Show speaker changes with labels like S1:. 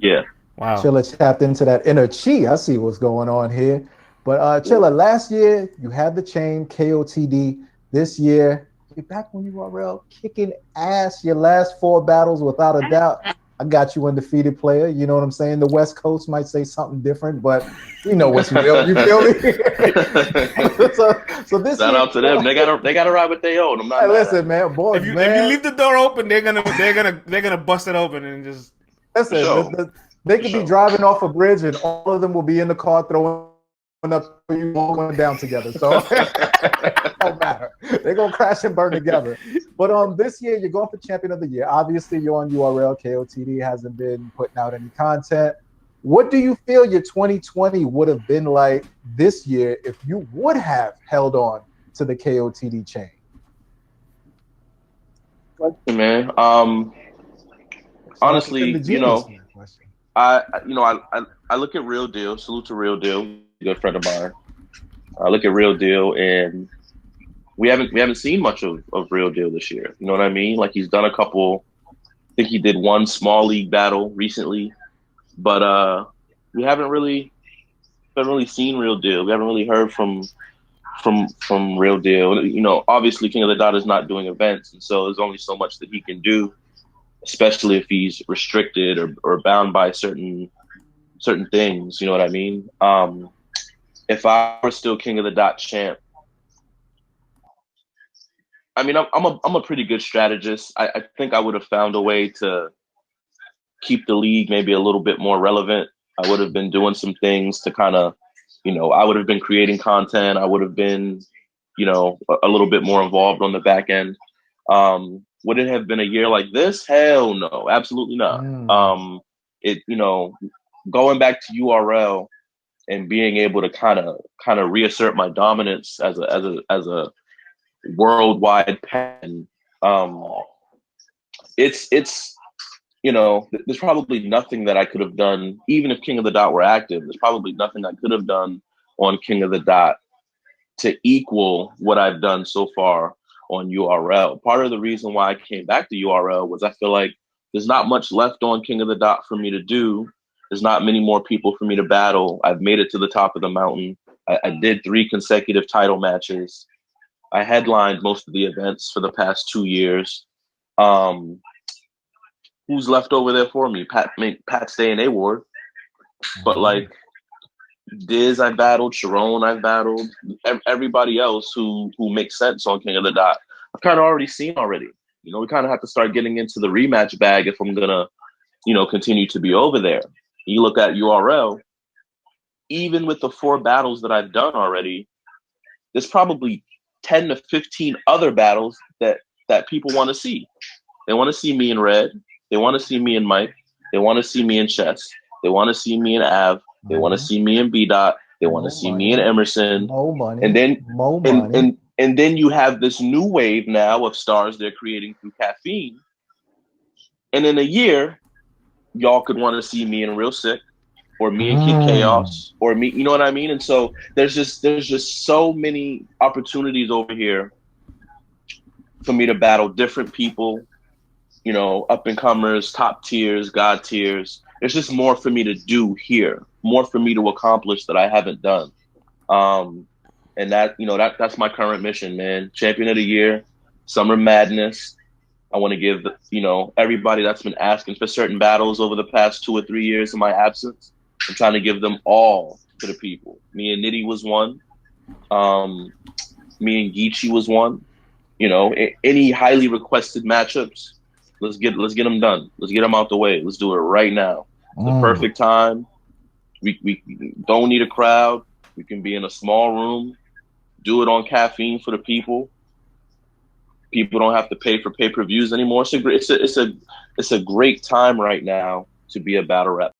S1: Yeah.
S2: Wow.
S3: Chilla tapped into that inner chi. I see what's going on here. But Chilla, last year you had the chain KOTD. This year you're back on URL, kicking ass. Your last four battles, without a doubt. I got you undefeated player. You know what I'm saying? The West Coast might say something different, but we know what's real. You feel me? so this
S1: Shout
S3: year,
S1: out to them. They gotta ride with their own. I'm not
S3: hey,
S1: mad at
S3: listen,
S1: them.
S3: man, boys,
S2: If you
S3: man.
S2: leave the door open, they're gonna bust it open and just
S1: For
S3: Listen,
S1: sure.
S3: they
S1: For
S3: could be
S1: sure.
S3: driving off a bridge, and all of them will be in the car throwing up you all going down together. So it don't matter. They're gonna crash and burn together. But this year you're going for champion of the year. Obviously, you're on URL. KOTD hasn't been putting out any content. What do you feel your 2020 would have been like this year if you would have held on to the KOTD chain?
S1: Man.
S3: Shout out to Tim
S1: Honestly,
S3: the Genius for that question.
S1: I look at Real Deal. Salute to Real Deal, good friend of mine. I look at Real Deal, and we haven't seen much of Real Deal this year. You know what I mean? Like he's done a couple. I think he did one small league battle recently, but we haven't really seen Real Deal. We haven't really heard from Real Deal. You know, obviously King of the Dot is not doing events, and so there's only so much that he can do, especially if he's restricted or bound by certain things. You know what I mean? If I were still King of the Dot champ, I mean, I'm a pretty good strategist. I think I would have found a way to keep the league maybe a little bit more relevant. I would have been doing some things to kind of, I would have been creating content. I would have been, a little bit more involved on the back end. Would it have been a year like this? Hell no, absolutely not.
S3: Mm.
S1: It, going back to URL and being able to kind of reassert my dominance as a worldwide pen. Um, it's there's probably nothing that I could have done, even if King of the Dot were active. There's probably nothing I could have done on King of the Dot to equal what I've done so far on URL. Part of the reason why I came back to URL was I feel like there's not much left on King of the Dot for me to do. There's not many more people for me to battle. I've made it to the top of the mountain. I did 3 consecutive title matches. I headlined most of the events for the past 2 years. Um, who's left over there for me? Pat Stay and A Ward. But like Diz, I battled. Sharon, I battled. Everybody else who makes sense on King of the Dot, I've kind of already seen already. We kind of have to start getting into the rematch bag if I'm gonna, continue to be over there. You look at URL, even with the 4 battles that I've done already, there's probably 10 to 15 other battles that people want to see. They want to see me in Red. They want to see me in Mike. They want to see me in Chess. They want to see me in Av. They want to see me in B Dot. They want to
S3: More
S1: see me in
S3: money,
S1: Emerson.
S3: more
S1: And
S3: money,
S1: then
S3: more
S1: and
S3: money.
S1: and and then you have this new wave now of stars they're creating through caffeine. And in a year, y'all could want to see me in Real Sick, or me and Kid
S3: Mm.
S1: Chaos, or me, you know what I mean? And so there's just so many opportunities over here for me to battle different people, up and comers, top tiers, god tiers. There's just more for me to do here, more for me to accomplish that I haven't done. Um, and that's my current mission, man. Champion of the year, Summer Madness. I want to give everybody that's been asking for certain battles over the past 2 or 3 years of my absence. I'm trying to give them all to the people. Me and Nitty was one. Um, Me and Geechee was one. Any highly requested matchups, let's get them done. Let's get them out the way. Let's do it right now. It's the
S3: Mm.
S1: perfect time. We don't need a crowd. We can be in a small room. Do it on caffeine for the people. People don't have to pay for pay-per-views anymore. It's a great time right now to be a battle rap.